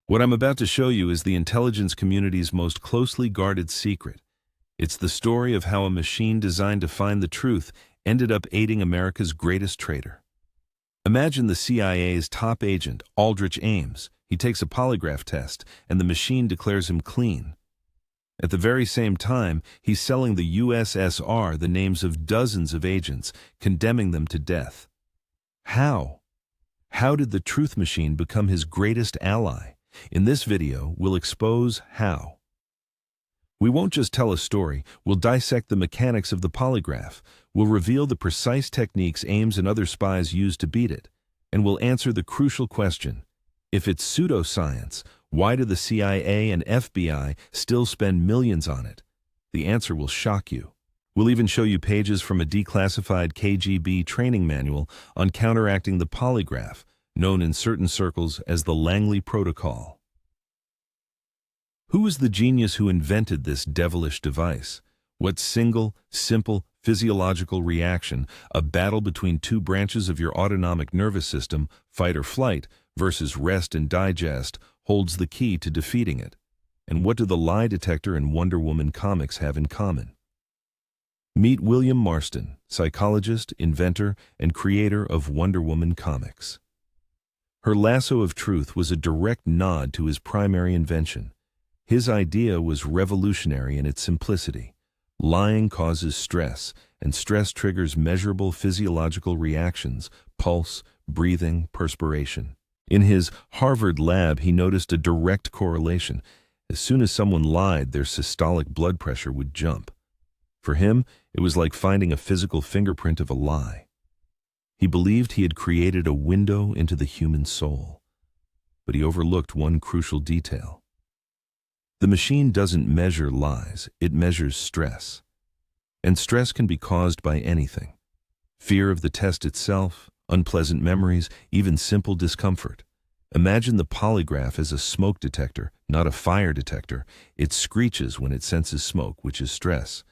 What I'm about to show you is the intelligence community's most closely guarded secret. It's the story of how a machine designed to find the truth ended up aiding America's greatest traitor. Imagine the CIA's top agent, Aldrich Ames. He takes a polygraph test, and the machine declares him clean. At the very same time, he's selling the USSR the names of dozens of agents, condemning them to death. How? How did the truth machine become his greatest ally? In this video, we'll expose how. We won't just tell a story, we'll dissect the mechanics of the polygraph, we'll reveal the precise techniques Ames and other spies used to beat it, and we'll answer the crucial question: if it's pseudoscience, why do the CIA and FBI still spend millions on it? The answer will shock you. We'll even show you pages from a declassified KGB training manual on counteracting the polygraph, known in certain circles as the Langley Protocol. Who was the genius who invented this devilish device? What single, simple, physiological reaction, a battle between two branches of your autonomic nervous system, fight or flight, versus rest and digest, holds the key to defeating it? And what do the lie detector and Wonder Woman comics have in common? Meet William Marston, psychologist, inventor, and creator of Wonder Woman comics. Her lasso of truth was a direct nod to his primary invention. His idea was revolutionary in its simplicity. Lying causes stress, and stress triggers measurable physiological reactions: pulse, breathing, perspiration. In his Harvard lab, he noticed a direct correlation. As soon as someone lied, their systolic blood pressure would jump. For him, it was like finding a physical fingerprint of a lie. He believed he had created a window into the human soul. But he overlooked one crucial detail. The machine doesn't measure lies, it measures stress. And stress can be caused by anything: fear of the test itself, unpleasant memories, even simple discomfort. Imagine the polygraph as a smoke detector, not a fire detector. It screeches when it senses smoke, which is stress.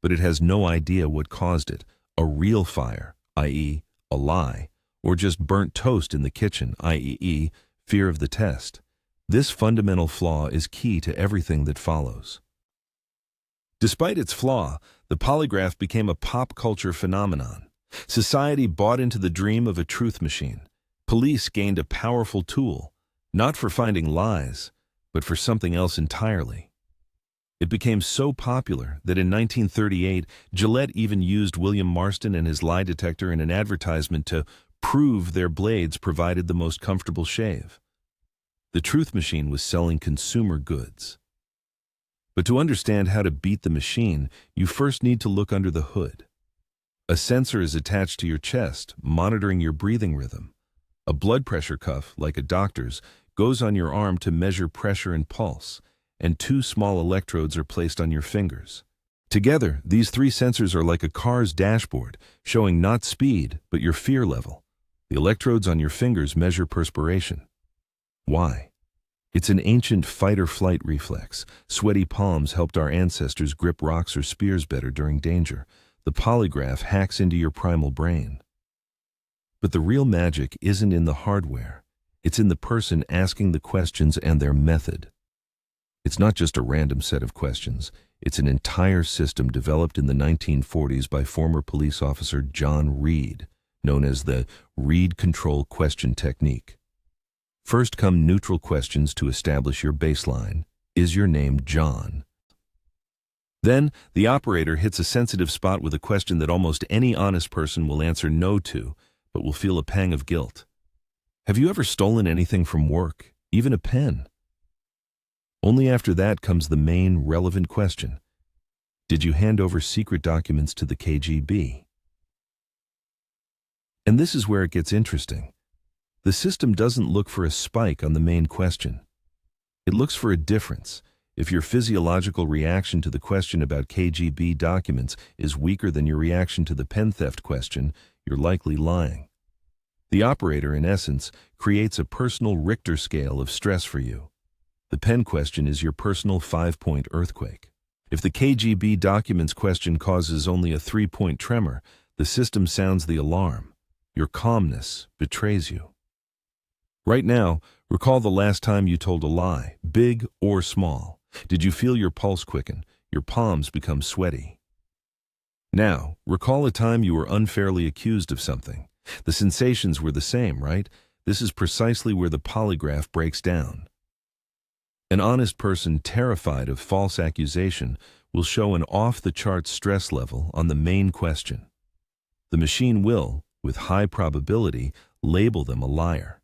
But it has no idea what caused it: a real fire, i.e., a lie, or just burnt toast in the kitchen, i.e., fear of the test. This fundamental flaw is key to everything that follows. Despite its flaw, the polygraph became a pop culture phenomenon. Society bought into the dream of a truth machine. Police gained a powerful tool, not for finding lies, but for something else entirely. It became so popular that in 1938, Gillette even used William Marston and his lie detector in an advertisement to prove their blades provided the most comfortable shave. The truth machine was selling consumer goods. But to understand how to beat the machine, you first need to look under the hood. A sensor is attached to your chest, monitoring your breathing rhythm. A blood pressure cuff, like a doctor's, goes on your arm to measure pressure and pulse, and two small electrodes are placed on your fingers. Together, these three sensors are like a car's dashboard, showing not speed, but your fear level. The electrodes on your fingers measure perspiration. Why? It's an ancient fight-or-flight reflex. Sweaty palms helped our ancestors grip rocks or spears better during danger. The polygraph hacks into your primal brain. But the real magic isn't in the hardware. It's in the person asking the questions and their method. It's not just a random set of questions. It's an entire system developed in the 1940s by former police officer John Reed, known as the Reed Control Question Technique. First come neutral questions to establish your baseline. Is your name John? Then, the operator hits a sensitive spot with a question that almost any honest person will answer no to, but will feel a pang of guilt. Have you ever stolen anything from work, even a pen? Only after that comes the main, relevant question. Did you hand over secret documents to the KGB? And this is where it gets interesting. The system doesn't look for a spike on the main question. It looks for a difference. If your physiological reaction to the question about KGB documents is weaker than your reaction to the pen theft question, you're likely lying. The operator, in essence, creates a personal Richter scale of stress for you. The pen question is your personal 5-point earthquake. If the KGB documents question causes only a 3-point tremor, the system sounds the alarm. Your calmness betrays you. Right now, Recall the last time you told a lie, big or small. Did you feel your pulse quicken, your palms become sweaty? Now, recall a time you were unfairly accused of something. The sensations were the same, right? This is precisely where the polygraph breaks down. An honest person terrified of false accusation will show an off-the-charts stress level on the main question. The machine will, with high probability, label them a liar.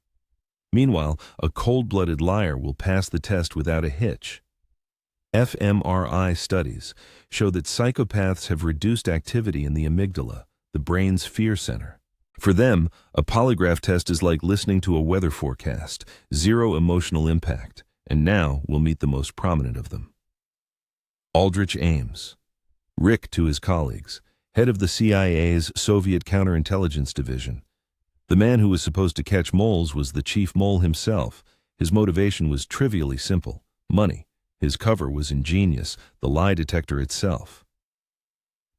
Meanwhile, a cold-blooded liar will pass the test without a hitch. fMRI studies show that psychopaths have reduced activity in the amygdala, the brain's fear center. For them, a polygraph test is like listening to a weather forecast, zero emotional impact, and now we'll meet the most prominent of them. Aldrich Ames. Rick to his colleagues, head of the CIA's Soviet Counterintelligence Division. The man who was supposed to catch moles was the chief mole himself. His motivation was trivially simple: money. His cover was ingenious, the lie detector itself.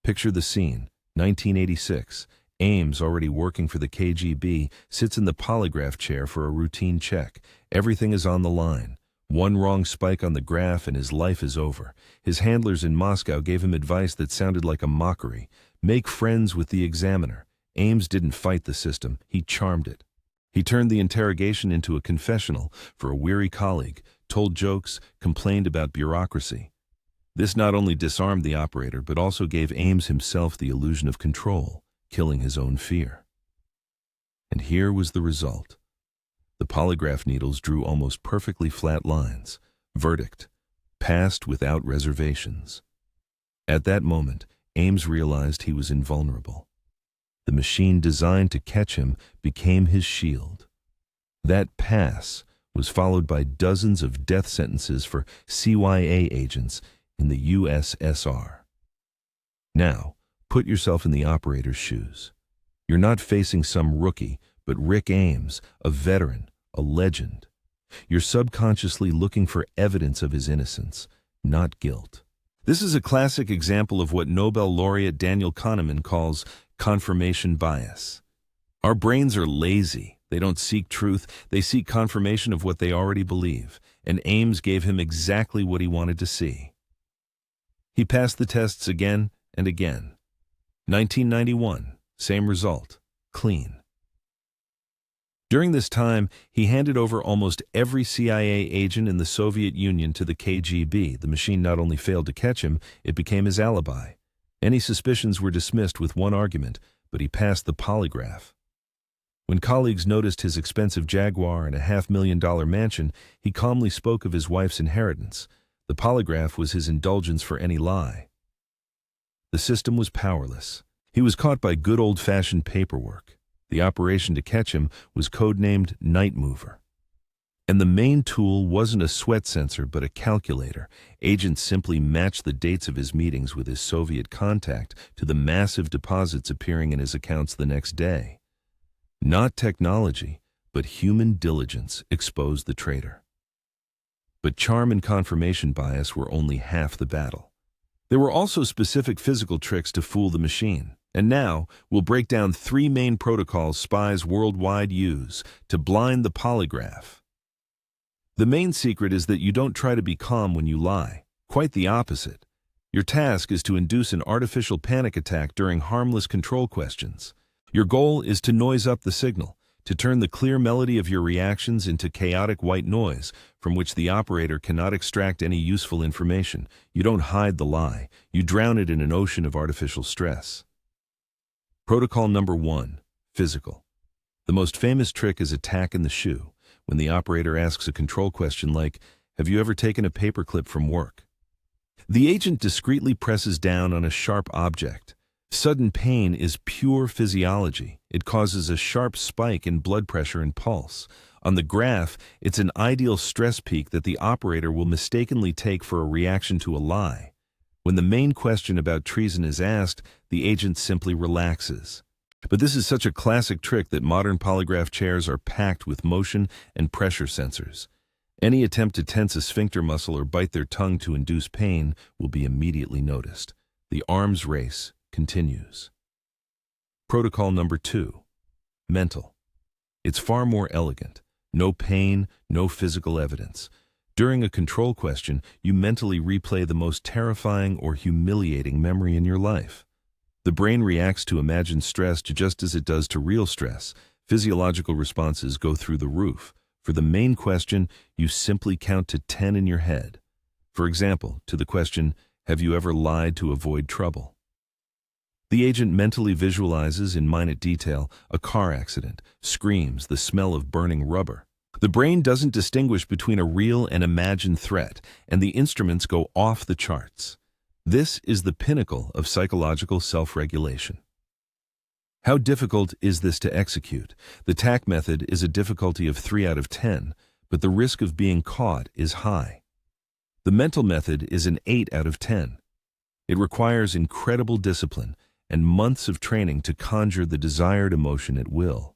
Picture the scene, 1986. Ames, already working for the KGB, sits in the polygraph chair for a routine check. Everything is on the line. One wrong spike on the graph and his life is over. His handlers in Moscow gave him advice that sounded like a mockery. Make friends with the examiner. Ames didn't fight the system, he charmed it. He turned the interrogation into a confessional for a weary colleague, told jokes, complained about bureaucracy. This not only disarmed the operator, but also gave Ames himself the illusion of control, killing his own fear. And here was the result. The polygraph needles drew almost perfectly flat lines. Verdict: passed without reservations. At that moment, Ames realized he was invulnerable. The machine designed to catch him became his shield. That pass was followed by dozens of death sentences for CIA agents in the USSR. Now, put yourself in the operator's shoes. You're not facing some rookie, but Rick Ames, a veteran, a legend. You're subconsciously looking for evidence of his innocence, not guilt. This is a classic example of what Nobel laureate Daniel Kahneman calls confirmation bias. Our brains are lazy. They don't seek truth. They seek confirmation of what they already believe. And Ames gave him exactly what he wanted to see. He passed the tests again and again. 1991, same result, clean. During this time, he handed over almost every CIA agent in the Soviet Union to the KGB. The machine not only failed to catch him, it became his alibi. Any suspicions were dismissed with one argument, but he passed the polygraph. When colleagues noticed his expensive Jaguar and a $500,000 mansion, he calmly spoke of his wife's inheritance. The polygraph was his indulgence for any lie. The system was powerless. He was caught by good old-fashioned paperwork. The operation to catch him was codenamed Night Mover. And the main tool wasn't a sweat sensor, but a calculator. Agents simply matched the dates of his meetings with his Soviet contact to the massive deposits appearing in his accounts the next day. Not technology, but human diligence exposed the traitor. But charm and confirmation bias were only half the battle. There were also specific physical tricks to fool the machine. And now, we'll break down 3 main protocols spies worldwide use to blind the polygraph. The main secret is that you don't try to be calm when you lie. Quite the opposite. Your task is to induce an artificial panic attack during harmless control questions. Your goal is to noise up the signal, to turn the clear melody of your reactions into chaotic white noise from which the operator cannot extract any useful information. You don't hide the lie. You drown it in an ocean of artificial stress. Protocol number 1, physical. The most famous trick is attack in the shoe, when the operator asks a control question like, "Have you ever taken a paperclip from work?" The agent discreetly presses down on a sharp object. Sudden pain is pure physiology. It causes a sharp spike in blood pressure and pulse. On the graph, it's an ideal stress peak that the operator will mistakenly take for a reaction to a lie. When the main question about treason is asked, the agent simply relaxes. But this is such a classic trick that modern polygraph chairs are packed with motion and pressure sensors. Any attempt to tense a sphincter muscle or bite their tongue to induce pain will be immediately noticed. The arms race continues. Protocol number 2, mental. It's far more elegant. No pain, no physical evidence. During a control question, you mentally replay the most terrifying or humiliating memory in your life. The brain reacts to imagined stress just as it does to real stress. Physiological responses go through the roof. For the main question, you simply count to 10 in your head. For example, to the question, have you ever lied to avoid trouble? The agent mentally visualizes in minute detail a car accident, screams, the smell of burning rubber. The brain doesn't distinguish between a real and imagined threat, and the instruments go off the charts. This is the pinnacle of psychological self-regulation. How difficult is this to execute? The TAC method is a difficulty of 3 out of 10, but the risk of being caught is high. The mental method is an 8 out of 10. It requires incredible discipline and months of training to conjure the desired emotion at will.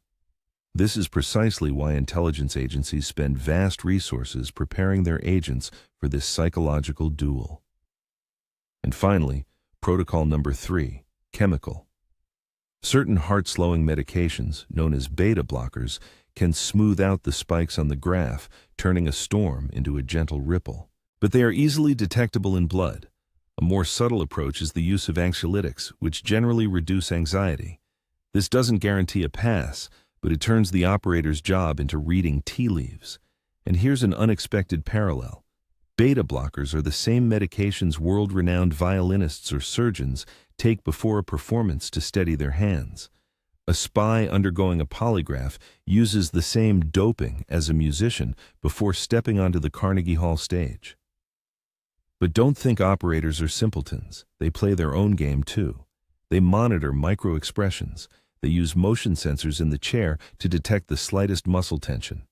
This is precisely why intelligence agencies spend vast resources preparing their agents for this psychological duel. And finally, protocol number 3, chemical. Certain heart-slowing medications, known as beta blockers, can smooth out the spikes on the graph, turning a storm into a gentle ripple. But they are easily detectable in blood. A more subtle approach is the use of anxiolytics, which generally reduce anxiety. This doesn't guarantee a pass, but it turns the operator's job into reading tea leaves. And here's an unexpected parallel. Beta blockers are the same medications world-renowned violinists or surgeons take before a performance to steady their hands. A spy undergoing a polygraph uses the same doping as a musician before stepping onto the Carnegie Hall stage. But don't think operators are simpletons. They play their own game too. They monitor micro-expressions. They use motion sensors in the chair to detect the slightest muscle tension.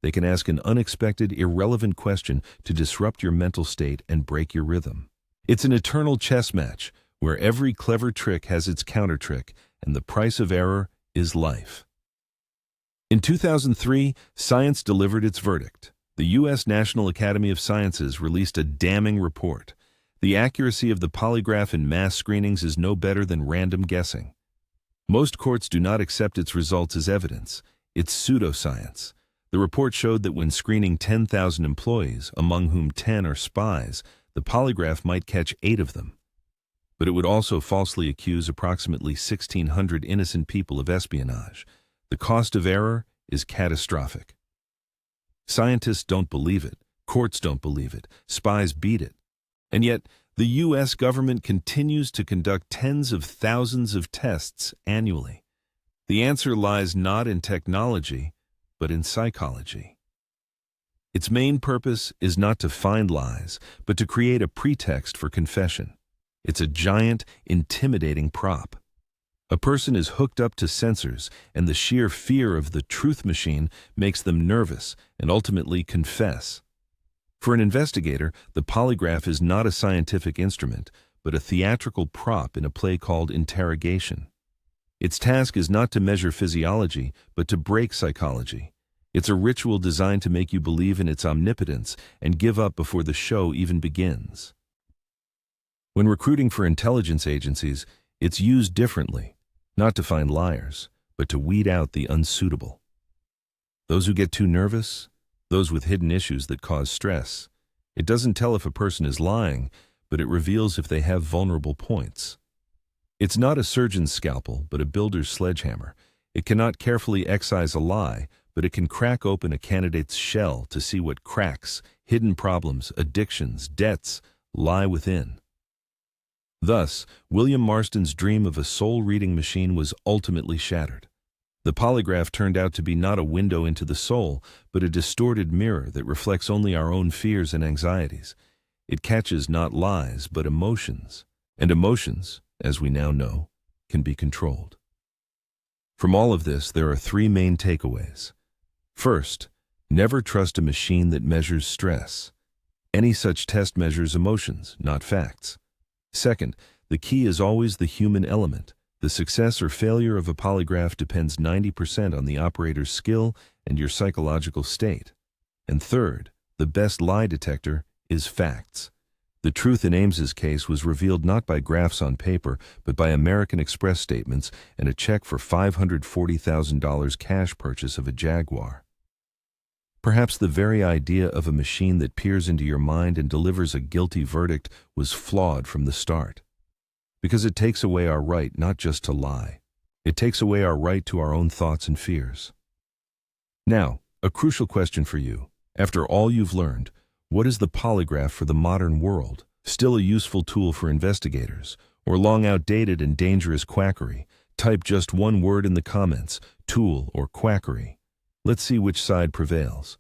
They can ask an unexpected, irrelevant question to disrupt your mental state and break your rhythm. It's an eternal chess match where every clever trick has its counter-trick, and the price of error is life. In 2003, science delivered its verdict. The U.S. National Academy of Sciences released a damning report. The accuracy of the polygraph in mass screenings is no better than random guessing. Most courts do not accept its results as evidence. It's pseudoscience. The report showed that when screening 10,000 employees, among whom 10 are spies, the polygraph might catch 8 of them. But it would also falsely accuse approximately 1,600 innocent people of espionage. The cost of error is catastrophic. Scientists don't believe it. Courts don't believe it. Spies beat it. And yet, the U.S. government continues to conduct tens of thousands of tests annually. The answer lies not in technology, but in psychology. Its main purpose is not to find lies, but to create a pretext for confession. It's a giant, intimidating prop. A person is hooked up to sensors, and the sheer fear of the truth machine makes them nervous and ultimately confess. For an investigator, the polygraph is not a scientific instrument, but a theatrical prop in a play called interrogation. Its task is not to measure physiology, but to break psychology. It's a ritual designed to make you believe in its omnipotence and give up before the show even begins. When recruiting for intelligence agencies, it's used differently. Not to find liars, but to weed out the unsuitable. Those who get too nervous, those with hidden issues that cause stress. It doesn't tell if a person is lying, but it reveals if they have vulnerable points. It's not a surgeon's scalpel, but a builder's sledgehammer. It cannot carefully excise a lie, but it can crack open a candidate's shell to see what cracks, hidden problems, addictions, debts lie within. Thus, William Marston's dream of a soul-reading machine was ultimately shattered. The polygraph turned out to be not a window into the soul, but a distorted mirror that reflects only our own fears and anxieties. It catches not lies, but emotions. And emotions, as we now know, can be controlled. From all of this, there are 3 main takeaways. First, never trust a machine that measures stress. Any such test measures emotions, not facts. Second, the key is always the human element. The success or failure of a polygraph depends 90% on the operator's skill and your psychological state. And third, the best lie detector is facts. The truth in Ames's case was revealed not by graphs on paper, but by American Express statements and a check for $540,000 cash purchase of a Jaguar. Perhaps the very idea of a machine that peers into your mind and delivers a guilty verdict was flawed from the start. Because it takes away our right not just to lie. It takes away our right to our own thoughts and fears. Now, a crucial question for you. After all you've learned, what is the polygraph for the modern world? Still a useful tool for investigators, or long outdated and dangerous quackery? Type just one word in the comments, tool or quackery. Let's see which side prevails.